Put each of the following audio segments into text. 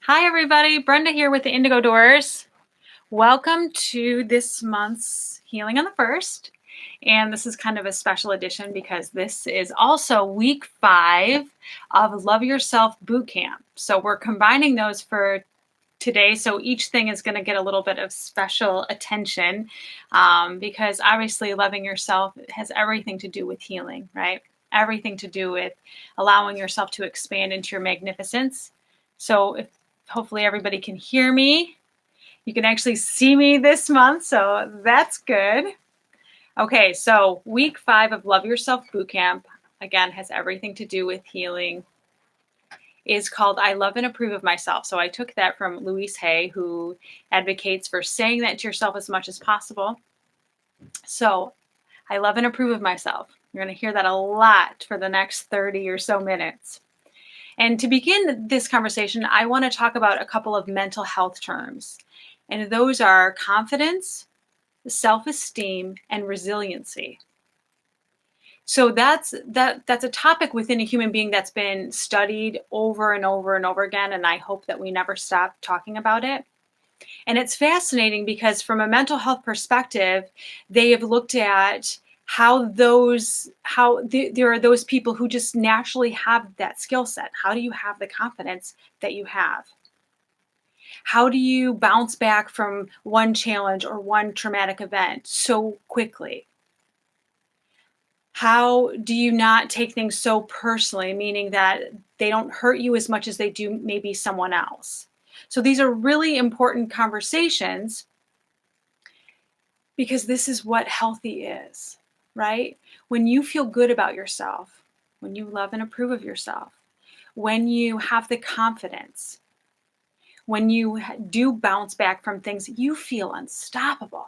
Hi, everybody. Brenda here with the Indigo Doors. Welcome to this month's Healing on the First. And this is kind of a special edition because this is also week 5 of Love Yourself Bootcamp. So we're combining those for today. So each thing is going to get a little bit of special attention because obviously loving yourself has everything to do with healing, right? Everything to do with allowing yourself to expand into your magnificence. So if hopefully everybody can hear me. You can actually see me this month, so that's good. Okay, so week 5 of Love Yourself Bootcamp, again, has everything to do with healing, is called I Love and Approve of Myself. So I took that from Louise Hay, who advocates for saying that to yourself as much as possible. So I love and approve of myself. You're going to hear that a lot for the next 30 or so minutes. And to begin this conversation, I want to talk about a couple of mental health terms. And those are confidence, self-esteem, and resiliency. So that's a topic within a human being that's been studied over and over and over again, and I hope that we never stop talking about it. And it's fascinating because from a mental health perspective, they have looked at how there are those people who just naturally have that skill set. How do you have the confidence that you have? How do you bounce back from one challenge or one traumatic event so quickly? How do you not take things so personally, meaning that they don't hurt you as much as they do maybe someone else? So these are really important conversations because this is what healthy is, right? When you feel good about yourself, when you love and approve of yourself, when you have the confidence, when you do bounce back from things, you feel unstoppable.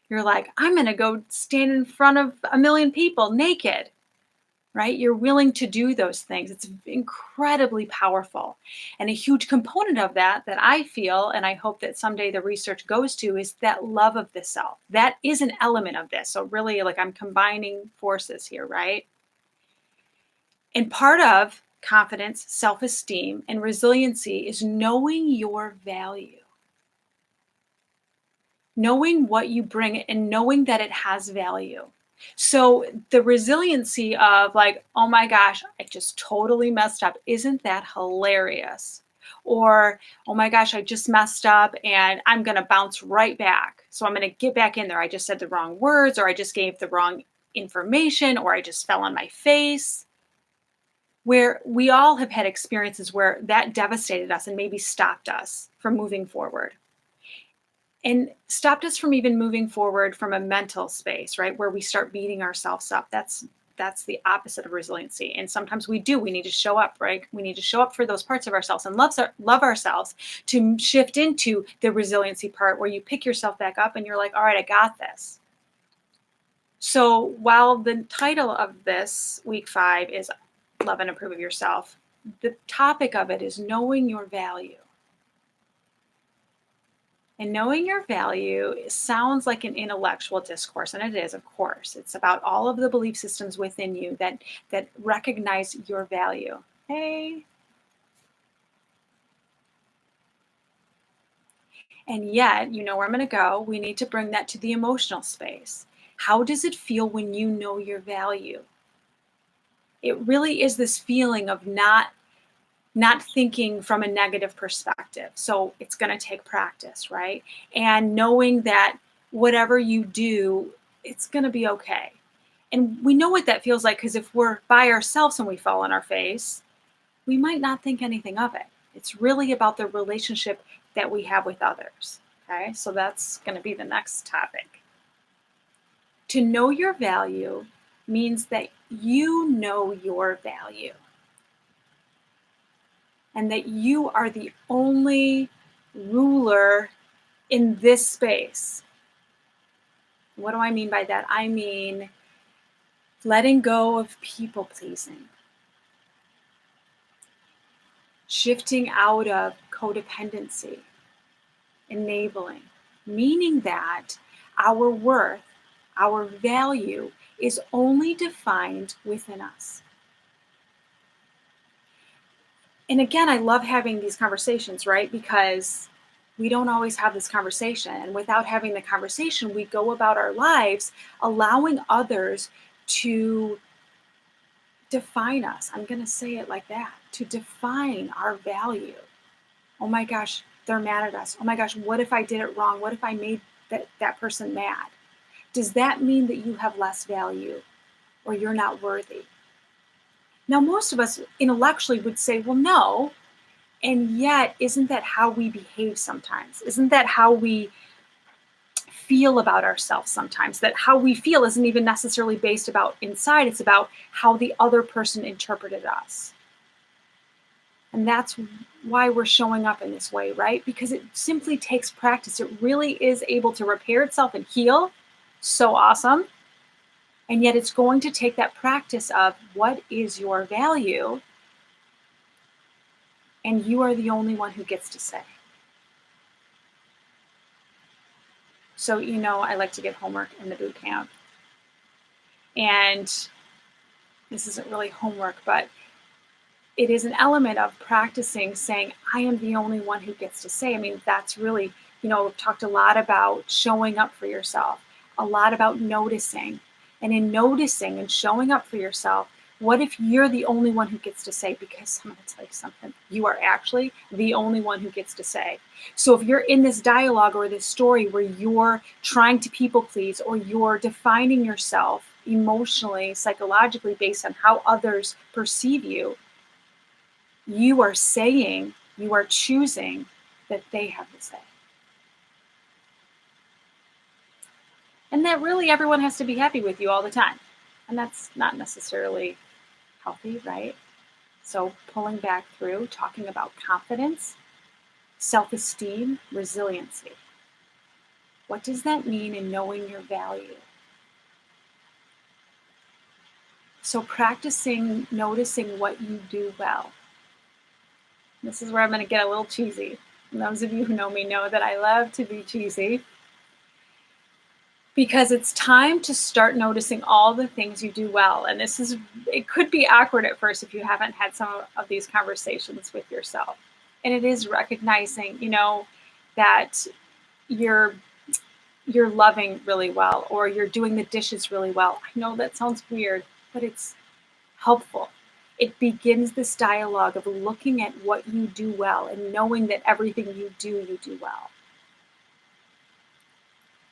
You're like, I'm going to go stand in front of a million people naked, right? You're willing to do those things. It's incredibly powerful. And a huge component of that I feel, and I hope that someday the research goes to, is that love of the self. That is an element of this. So really, like, I'm combining forces here, right? And part of confidence, self-esteem, and resiliency is knowing your value. Knowing what you bring and knowing that it has value. So the resiliency of like, oh my gosh, I just totally messed up. Isn't that hilarious? Or, oh my gosh, I just messed up and I'm going to bounce right back. So I'm going to get back in there. I just said the wrong words, or I just gave the wrong information, or I just fell on my face. Where we all have had experiences where that devastated us and maybe stopped us from moving forward. And stopped us from even moving forward from a mental space, right? Where we start beating ourselves up. That's the opposite of resiliency. And sometimes we need to show up, right? We need to show up for those parts of ourselves and love ourselves to shift into the resiliency part where you pick yourself back up and you're like, all right, I got this. So while the title of this week 5 is Love and Approve of Yourself, the topic of it is knowing your value. And knowing your value sounds like an intellectual discourse, and it is, of course. It's about all of the belief systems within you that recognize your value. Hey. And yet, you know where I'm going to go. We need to bring that to the emotional space. How does it feel when you know your value? It really is this feeling of not thinking from a negative perspective. So it's going to take practice, right? And knowing that whatever you do, it's going to be okay. And we know what that feels like because if we're by ourselves and we fall on our face, we might not think anything of it. It's really about the relationship that we have with others. Okay, so that's going to be the next topic. To know your value means that you know your value. And that you are the only ruler in this space. What do I mean by that? I mean letting go of people pleasing, shifting out of codependency, enabling, meaning that our worth, our value is only defined within us. And again, I love having these conversations, right? Because we don't always have this conversation. And without having the conversation, we go about our lives allowing others to define us. I'm going to say it like that, to define our value. Oh my gosh, they're mad at us. Oh my gosh, what if I did it wrong? What if I made that person mad? Does that mean that you have less value or you're not worthy? Now, most of us intellectually would say, well, no. And yet, isn't that how we behave sometimes? Isn't that how we feel about ourselves sometimes? That how we feel isn't even necessarily based about inside, it's about how the other person interpreted us. And that's why we're showing up in this way, right? Because it simply takes practice. It really is able to repair itself and heal. So awesome. And yet it's going to take that practice of what is your value? And you are the only one who gets to say. So, I like to give homework in the boot camp. And this isn't really homework, but it is an element of practicing saying, I am the only one who gets to say. I mean, that's really, we've talked a lot about showing up for yourself, a lot about noticing. And in noticing and showing up for yourself, what if you're the only one who gets to say? Because I'm going to tell you something, you are actually the only one who gets to say. So if you're in this dialogue or this story where you're trying to people please, or you're defining yourself emotionally, psychologically based on how others perceive you, you are saying, you are choosing that they have to say. And that really everyone has to be happy with you all the time. And that's not necessarily healthy, right? So pulling back through, talking about confidence, self-esteem, resiliency. What does that mean in knowing your value? So practicing noticing what you do well. This is where I'm going to get a little cheesy. And those of you who know me know that I love to be cheesy. Because it's time to start noticing all the things you do well. And it could be awkward at first if you haven't had some of these conversations with yourself. And it is recognizing, that you're loving really well, or you're doing the dishes really well. I know that sounds weird, but it's helpful. It begins this dialogue of looking at what you do well and knowing that everything you do well.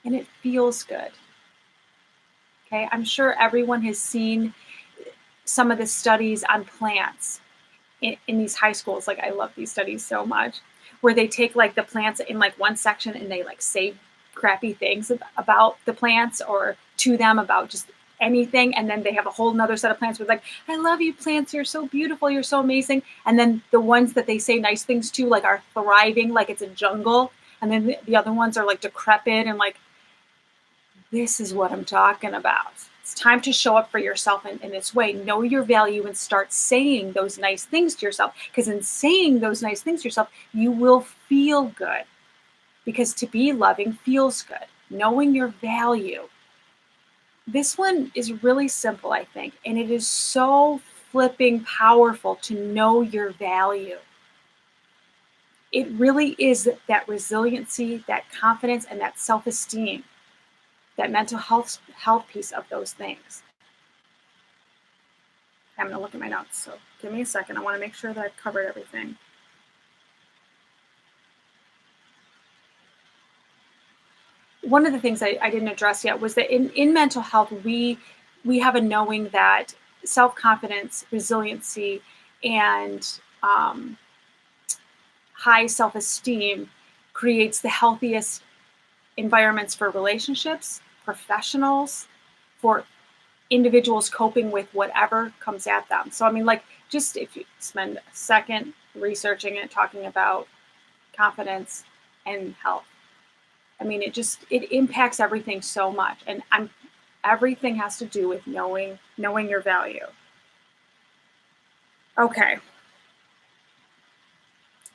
And it feels good. Okay, I'm sure everyone has seen some of the studies on plants in these high schools. Like, I love these studies so much, where they take like the plants in like one section and they like say crappy things about the plants or to them about just anything. And then they have a whole nother set of plants with like, I love you plants, you're so beautiful, you're so amazing. And then the ones that they say nice things to like are thriving like it's a jungle. And then the other ones are like decrepit and like, this is what I'm talking about. It's time to show up for yourself in this way. Know your value and start saying those nice things to yourself. Because in saying those nice things to yourself, you will feel good. Because to be loving feels good. Knowing your value. This one is really simple, I think. And it is so flipping powerful to know your value. It really is that resiliency, that confidence, and that self-esteem. That mental health piece of those things. I'm going to look at my notes, so give me a second. I want to make sure that I've covered everything. One of the things I didn't address yet was that in mental health, we have a knowing that self-confidence, resiliency, and high self-esteem creates the healthiest environments for relationships, professionals, for individuals coping with whatever comes at them. So, I mean, like, just if you spend a second researching it, talking about confidence and health, I mean, it impacts everything so much. And everything has to do with knowing your value. Okay.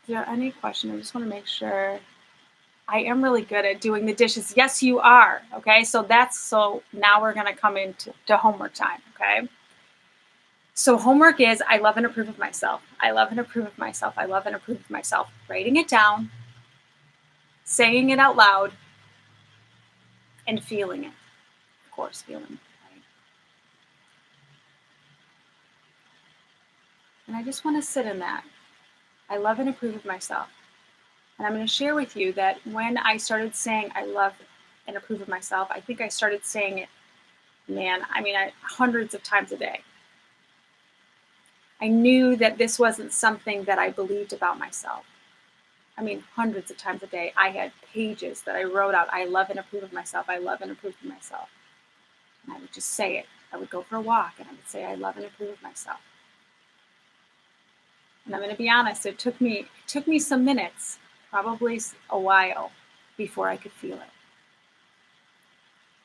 Is there any question? I just want to make sure. I am really good at doing the dishes. Yes, you are. Okay. So now we're going to come into homework time. Okay. So homework is I love and approve of myself. I love and approve of myself. I love and approve of myself. Writing it down, saying it out loud, and feeling it. Of course, feeling it. Right? And I just want to sit in that. I love and approve of myself. And I'm going to share with you that when I started saying I love and approve of myself, I think I started saying it, hundreds of times a day. I knew that this wasn't something that I believed about myself. Hundreds of times a day. I had pages that I wrote out, I love and approve of myself. I love and approve of myself. And I would just say it. I would go for a walk and I would say, I love and approve of myself. And I'm going to be honest, it took me some minutes, probably a while, before I could feel it.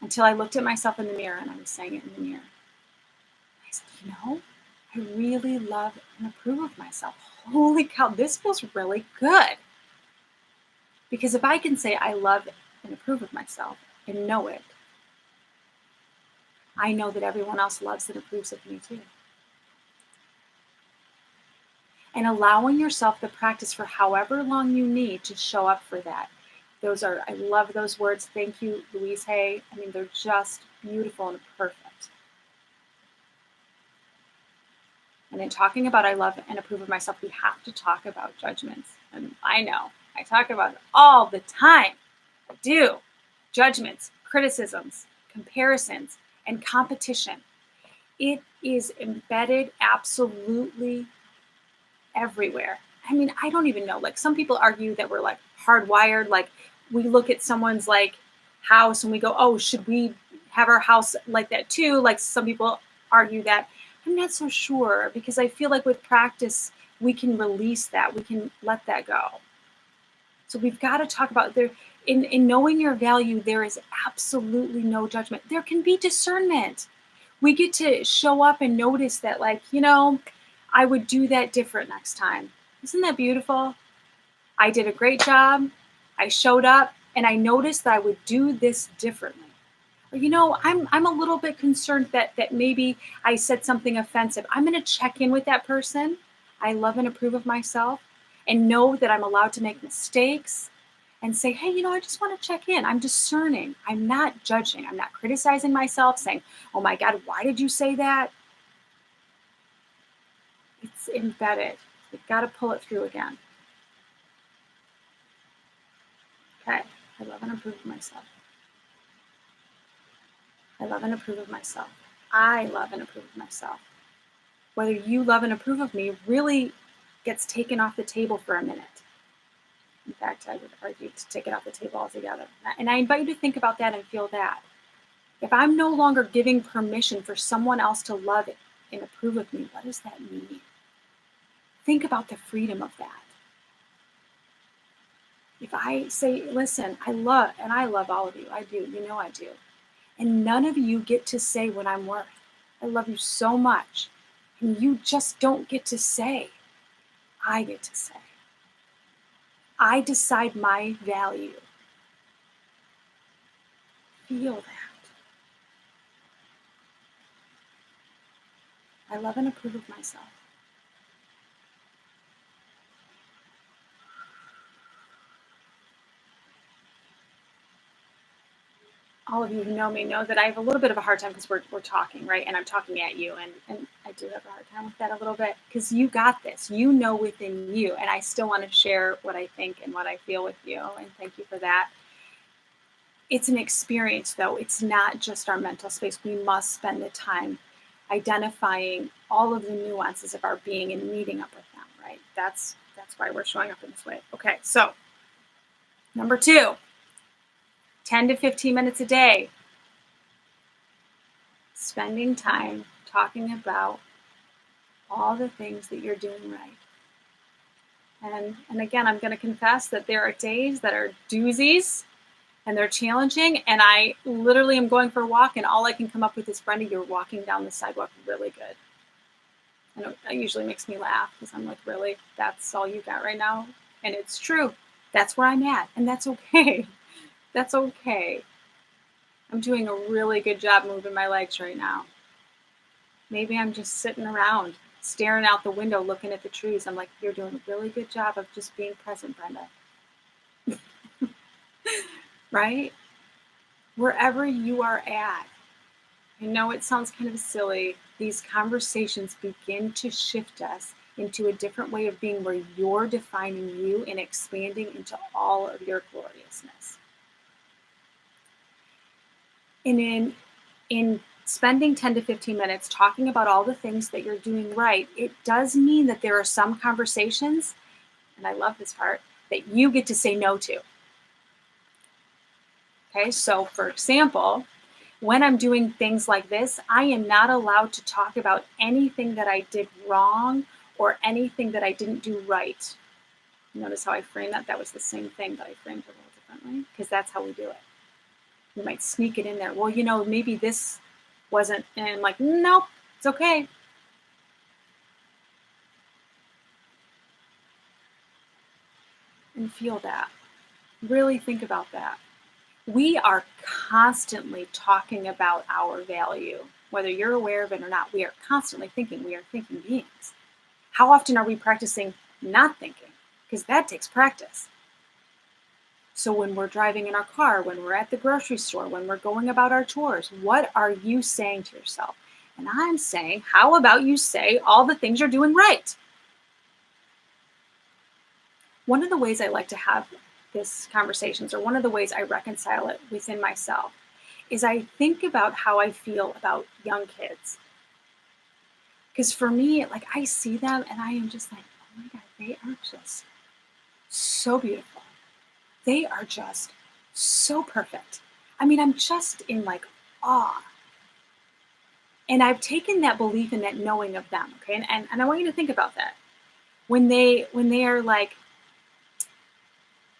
Until I looked at myself in the mirror and I was saying it in the mirror. I said, I really love and approve of myself. Holy cow, this feels really good. Because if I can say I love and approve of myself and know it, I know that everyone else loves and approves of me too. And allowing yourself the practice for however long you need to show up for that. I love those words. Thank you, Louise Hay. They're just beautiful and perfect. And in talking about I love and approve of myself, we have to talk about judgments. And I know, I talk about it all the time. I do. Judgments, criticisms, comparisons, and competition. It is embedded absolutely everywhere. I don't even know. Some people argue that we're hardwired. We look at someone's house and we go, oh, should we have our house like that too? Some people argue that. I'm not so sure, because I feel like with practice, we can release that. We can let that go. So we've got to talk about in knowing your value, there is absolutely no judgment. There can be discernment. We get to show up and notice that, I would do that different next time. Isn't that beautiful? I did a great job. I showed up and I noticed that I would do this differently. Or, I'm a little bit concerned that maybe I said something offensive. I'm going to check in with that person. I love and approve of myself and know that I'm allowed to make mistakes and say, hey, I just want to check in. I'm discerning. I'm not judging. I'm not criticizing myself, saying, oh my God, why did you say that? It's embedded. We've got to pull it through again. Okay, I love and approve of myself. I love and approve of myself. I love and approve of myself. Whether you love and approve of me really gets taken off the table for a minute. In fact, I would argue to take it off the table altogether. And I invite you to think about that and feel that. If I'm no longer giving permission for someone else to love it and approve of me, what does that mean? Think about the freedom of that. If I say, listen, I love all of you. I do. I do. And none of you get to say what I'm worth. I love you so much. And you just don't get to say. I get to say. I decide my value. Feel that. I love and approve of myself. All of you who know me know that I have a little bit of a hard time because we're talking, right? And I'm talking at you. And I do have a hard time with that a little bit because you got this. Within you. And I still want to share what I think and what I feel with you. And thank you for that. It's an experience, though. It's not just our mental space. We must spend the time identifying all of the nuances of our being and meeting up with them, right? That's why we're showing up in this way. Okay, so number 2. 10 to 15 minutes a day, spending time talking about all the things that you're doing right. And again, I'm going to confess that there are days that are doozies and they're challenging, and I literally am going for a walk and all I can come up with is, Brenda, you're walking down the sidewalk really good. And it usually makes me laugh because I'm like, really? That's all you got right now? And it's true. That's where I'm at, and that's okay. That's okay. I'm doing a really good job moving my legs right now. Maybe I'm just sitting around, staring out the window, looking at the trees. I'm like, you're doing a really good job of just being present, Brenda. Right? Wherever you are at, I know it sounds kind of silly. These conversations begin to shift us into a different way of being where you're defining you and expanding into all of your gloriousness. And in spending 10 to 15 minutes talking about all the things that you're doing right, it does mean that there are some conversations, and I love this part, that you get to say no to. Okay, so for example, when I'm doing things like this, I am not allowed to talk about anything that I did wrong or anything that I didn't do right. Notice how I framed that? That was the same thing, but I framed it a little differently because that's how we do it. We might sneak it in there. Well, maybe this wasn't, and I'm like, nope, it's okay. And feel that. Really think about that. We are constantly talking about our value. Whether you're aware of it or not, we are constantly thinking. We are thinking beings. How often are we practicing not thinking? Because that takes practice. So when we're driving in our car, when we're at the grocery store, when we're going about our chores, what are you saying to yourself? And I'm saying, how about you say all the things you're doing right? One of the ways I like to have this conversations, or one of the ways I reconcile it within myself, is I think about how I feel about young kids. Because for me, like, I see them and I am just like, oh my God, they are just so beautiful. They are just so perfect. I mean, I'm just in like awe. And I've taken that belief and that knowing of them, okay? And I want you to think about that. When they are like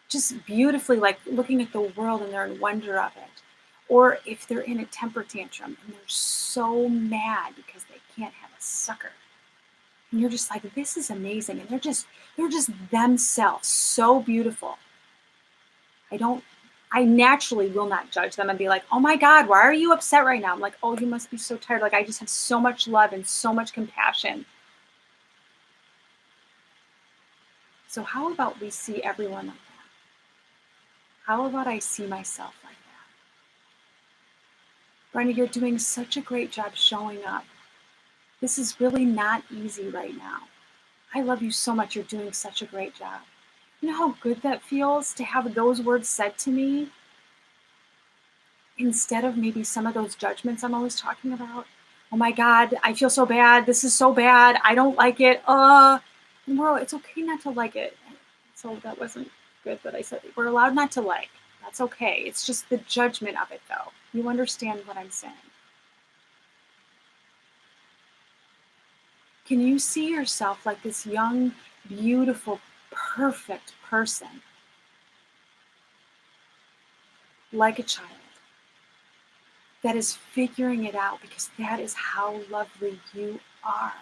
just beautifully like looking at the world and they're in wonder of it. Or if they're in a temper tantrum and they're so mad because they can't have a sucker. And you're just like, this is amazing. And they're just themselves, so beautiful. I naturally will not judge them and be like, oh my God, why are you upset right now? I'm like, oh, you must be so tired. Like, I just have so much love and so much compassion. So how about we see everyone like that? How about I see myself like that? Brenda, you're doing such a great job showing up. This is really not easy right now. I love you so much. You're doing such a great job. You know how good that feels to have those words said to me instead of maybe some of those judgments I'm always talking about? Oh my God, I feel so bad. This is so bad. I don't like it. Well, it's okay not to like it. So that wasn't good that I said it. We're allowed not to like. That's okay. It's just the judgment of it, though. You understand what I'm saying? Can you see yourself like this young, beautiful, perfect person? Like a child that is figuring it out, because that is how lovely you are.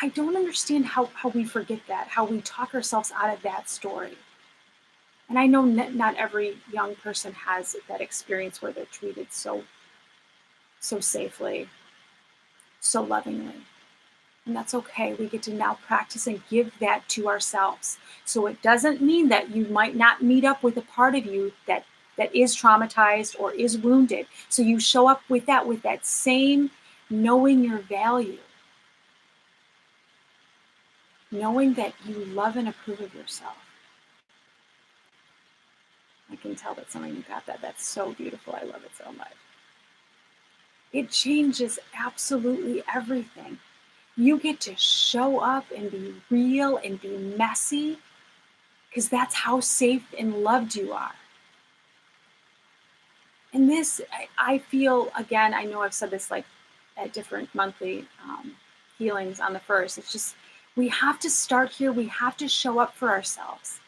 I don't understand how we forget that, how we talk ourselves out of that story. And I know not every young person has that experience where they're treated so safely, so lovingly. And that's okay. We get to now practice and give that to ourselves. So it doesn't mean that you might not meet up with a part of you that is traumatized or is wounded. So you show up with that same knowing your value. Knowing that you love and approve of yourself. I can tell that some of you got that. That's so beautiful. I love it so much. It changes absolutely everything. You get to show up and be real and be messy, because that's how safe and loved you are. And this, I feel, again, I know I've said this like at different monthly healings on the first. It's just, we have to start here. We have to show up for ourselves.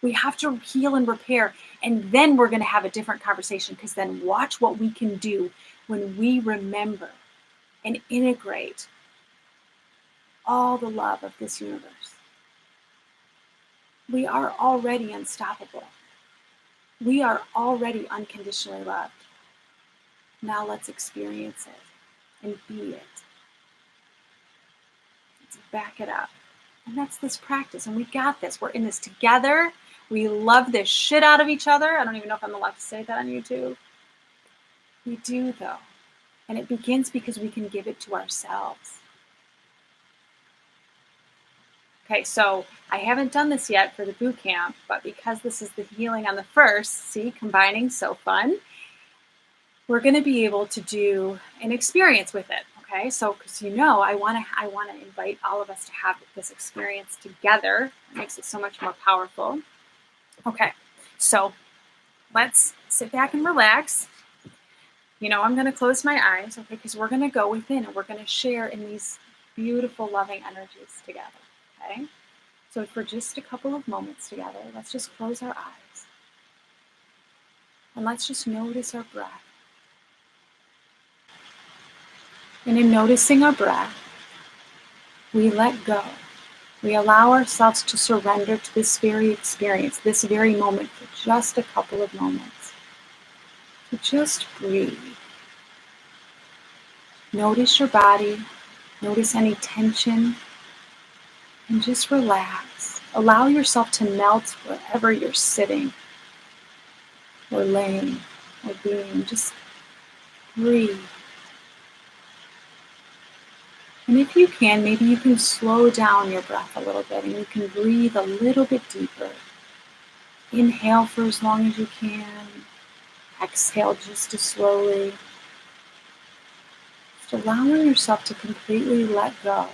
We have to heal and repair. And then we're going to have a different conversation, because then watch what we can do when we remember and integrate all the love of this universe. We are already unstoppable. We are already unconditionally loved. Now let's experience it and be it. Let's back it up. And that's this practice. And we got this. We're in this together. We love this shit out of each other. I don't even know if I'm allowed to say that on YouTube. We do, though. And it begins because we can give it to ourselves. Okay, so I haven't done this yet for the boot camp, but because this is the healing on the first, see, combining, so fun, we're going to be able to do an experience with it. Okay, so because I want to invite all of us to have this experience together. It makes it so much more powerful. Okay, so let's sit back and relax. I'm going to close my eyes, okay, because we're going to go within and we're going to share in these beautiful, loving energies together. Okay, so for just a couple of moments together, let's just close our eyes and let's just notice our breath. And in noticing our breath, we let go. We allow ourselves to surrender to this very experience, this very moment for just a couple of moments. So just breathe. Notice your body. Notice any tension. And just relax. Allow yourself to melt wherever you're sitting or laying or being. Just breathe. And if you can, maybe you can slow down your breath a little bit and you can breathe a little bit deeper. Inhale for as long as you can. Exhale just as slowly. Just allowing yourself to completely let go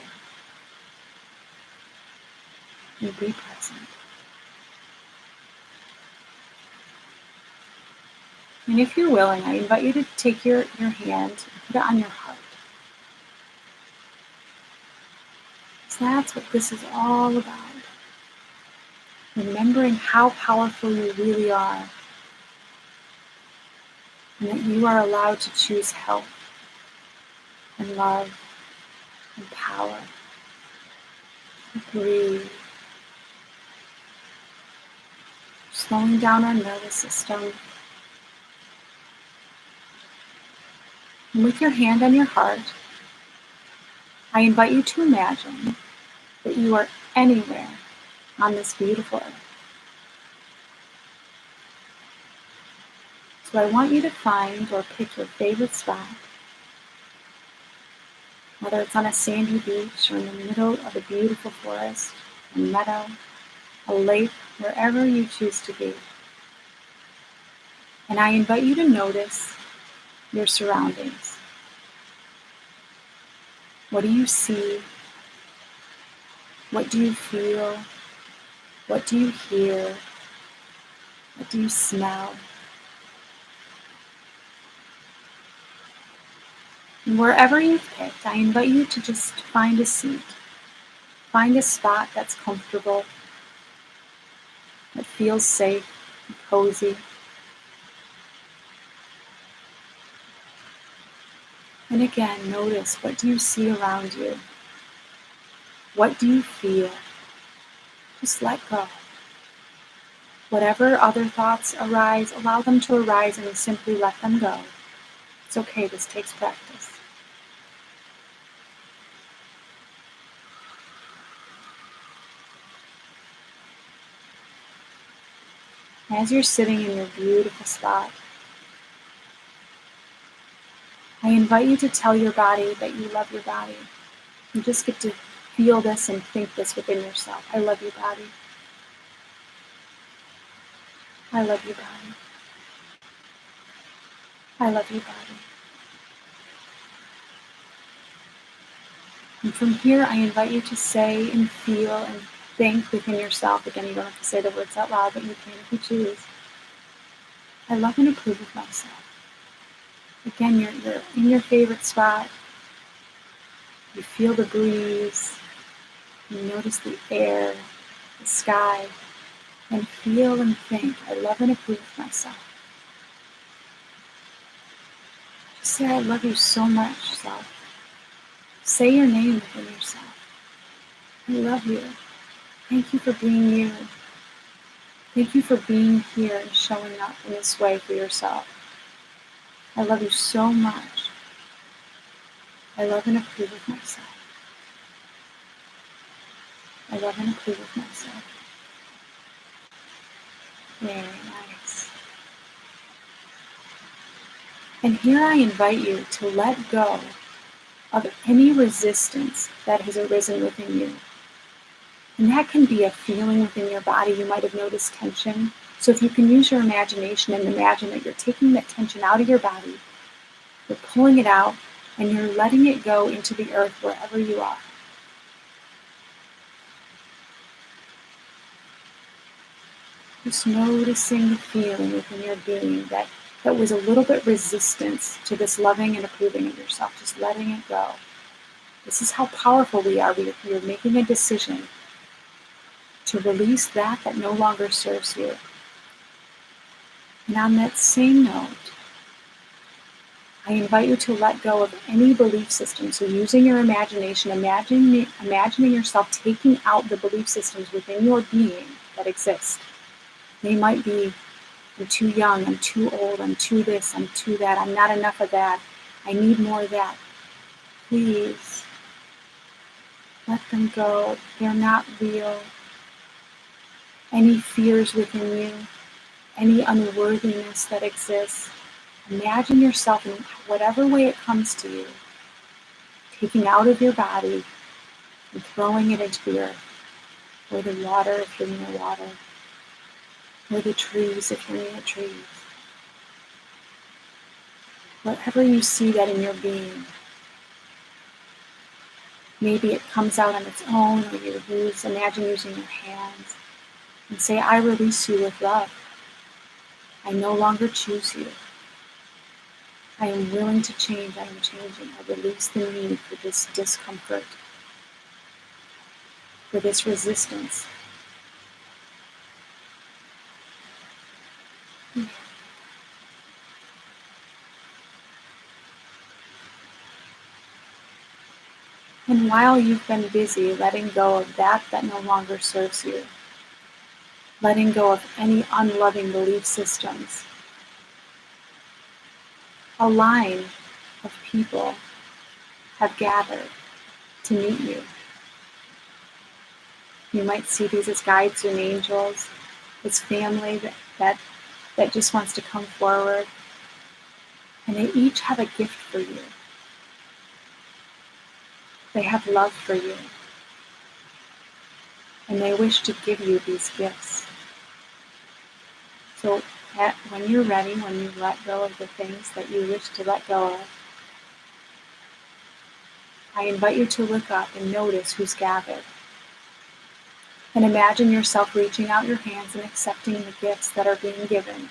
and be present. And if you're willing, I invite you to take your hand and put it on your heart. So that's what this is all about. Remembering how powerful you really are. And that you are allowed to choose health and love and power. And breathe. Slowing down our nervous system. And with your hand on your heart, I invite you to imagine that you are anywhere on this beautiful earth. So I want you to find or pick your favorite spot, whether it's on a sandy beach or in the middle of a beautiful forest, a meadow, a lake, wherever you choose to be. And I invite you to notice your surroundings. What do you see? What do you feel? What do you hear? What do you smell? And wherever you've picked, I invite you to just find a seat. Find a spot that's comfortable, that feels safe and cozy. And again, notice, what do you see around you? What do you feel? Just let go. Whatever other thoughts arise, allow them to arise and simply let them go. It's okay, this takes practice. As you're sitting in your beautiful spot, I invite you to tell your body that you love your body. You just get to feel this and think this within yourself. I love your body. I love your body. I love your body. And from here, I invite you to say and feel and think within yourself. Again, you don't have to say the words out loud, but you can if you choose. I love and approve of myself. Again, you're in your favorite spot. You feel the breeze. You notice the air, the sky, and feel and think, I love and approve of myself. Just say, I love you so much, self. Say your name within yourself. I love you. Thank you for being you. Thank you for being here and showing up in this way for yourself. I love you so much. I love and approve of myself. I love and approve of myself. Very nice. And here I invite you to let go of any resistance that has arisen within you. And that can be a feeling within your body. You might have noticed tension. So if you can use your imagination and imagine that you're taking that tension out of your body, you're pulling it out, and you're letting it go into the earth wherever you are. Just noticing the feeling within your being that was a little bit resistance to this loving and approving of yourself. Just letting it go. This is how powerful we are. We're making a decision to release that no longer serves you. And on that same note, I invite you to let go of any belief system. So using your imagination, imagining yourself taking out the belief systems within your being that exist. They might be, I'm too young, I'm too old, I'm too this, I'm too that, I'm not enough of that, I need more of that. Please, let them go. They're not real. Any fears within you, any unworthiness that exists, imagine yourself in whatever way it comes to you, taking out of your body and throwing it into the earth, or the water if you're near water, or the trees if you're near trees. Wherever you see that in your being, maybe it comes out on its own, or you imagine using your hands, and say, I release you with love. I no longer choose you. I am willing to change. I am changing. I release the need for this discomfort, for this resistance. And while you've been busy letting go of that no longer serves you, letting go of any unloving belief systems, a line of people have gathered to meet you. You might see these as guides and angels, as family that just wants to come forward. And they each have a gift for you. They have love for you. And they wish to give you these gifts. So when you're ready, when you let go of the things that you wish to let go of, I invite you to look up and notice who's gathered. And imagine yourself reaching out your hands and accepting the gifts that are being given.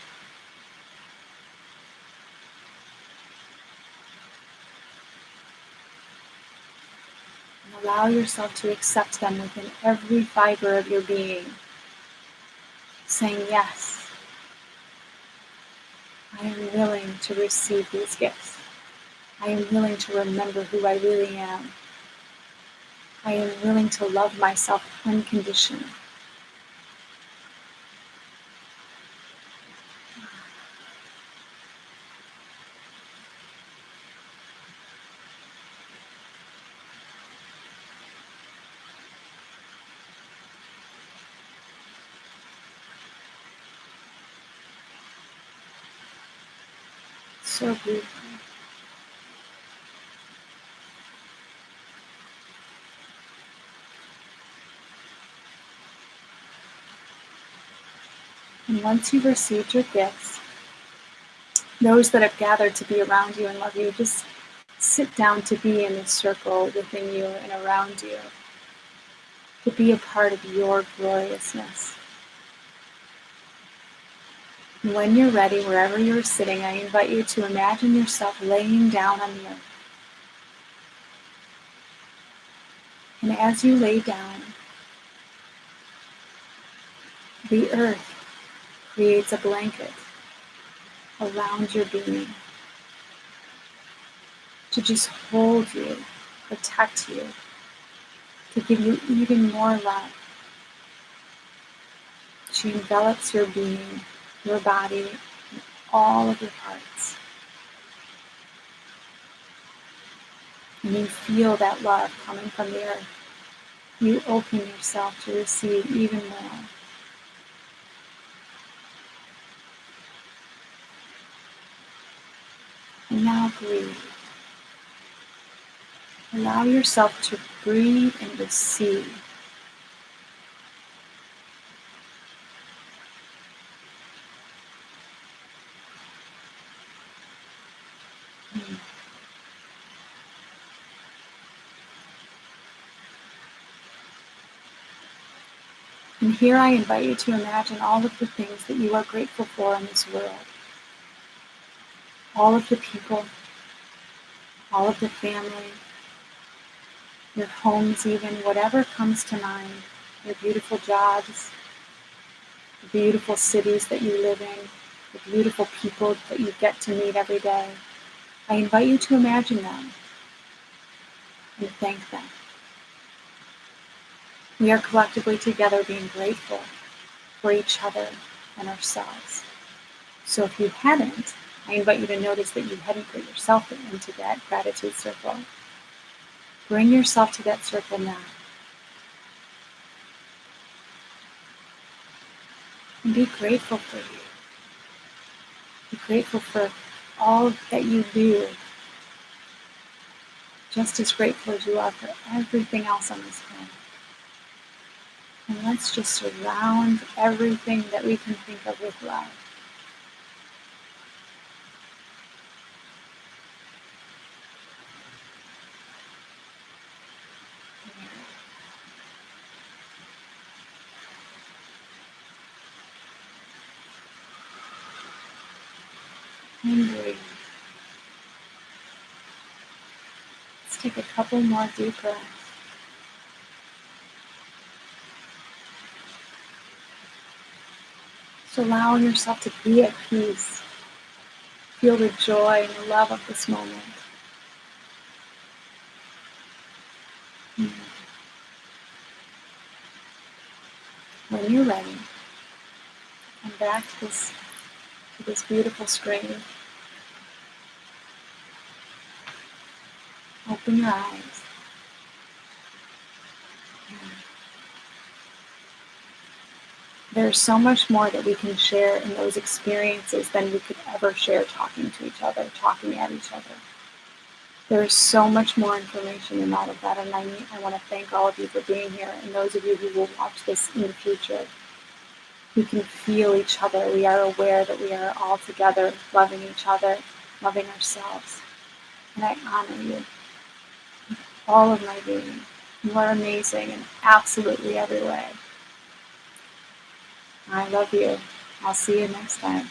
And allow yourself to accept them within every fiber of your being, saying, yes, I am willing to receive these gifts. I am willing to remember who I really am. I am willing to love myself unconditionally. So beautiful. And once you've received your gifts, those that have gathered to be around you and love you, just sit down to be in this circle within you and around you, to be a part of your gloriousness. And when you're ready, wherever you're sitting, I invite you to imagine yourself laying down on the earth. And as you lay down, the earth creates a blanket around your being to just hold you, protect you, to give you even more love. She envelops your being, your body, and all of your parts. And you feel that love coming from the earth. You open yourself to receive even more. And now breathe. Allow yourself to breathe and receive. And here I invite you to imagine all of the things that you are grateful for in this world. All of the people, all of the family, your homes even, whatever comes to mind, your beautiful jobs, the beautiful cities that you live in, the beautiful people that you get to meet every day. I invite you to imagine them and thank them. We are collectively together being grateful for each other and ourselves. So if you hadn't, I invite you to notice that you hadn't put yourself into that gratitude circle. Bring yourself to that circle now. And be grateful for you. Be grateful for all that you do. Just as grateful as you are for everything else on this planet. And let's just surround everything that we can think of with love. And breathe. Let's take a couple more deep breaths. Just allowing yourself to be at peace. Feel the joy and the love of this moment. When you're ready, come back to this beautiful screen. Open your eyes. There's so much more that we can share in those experiences than we could ever share talking to each other, talking at each other. There is so much more information in all of that, and I want to thank all of you for being here, and those of you who will watch this in the future. We can feel each other. We are aware that we are all together, loving each other, loving ourselves. And I honor you with all of my being. You are amazing in absolutely every way. I love you. I'll see you next time.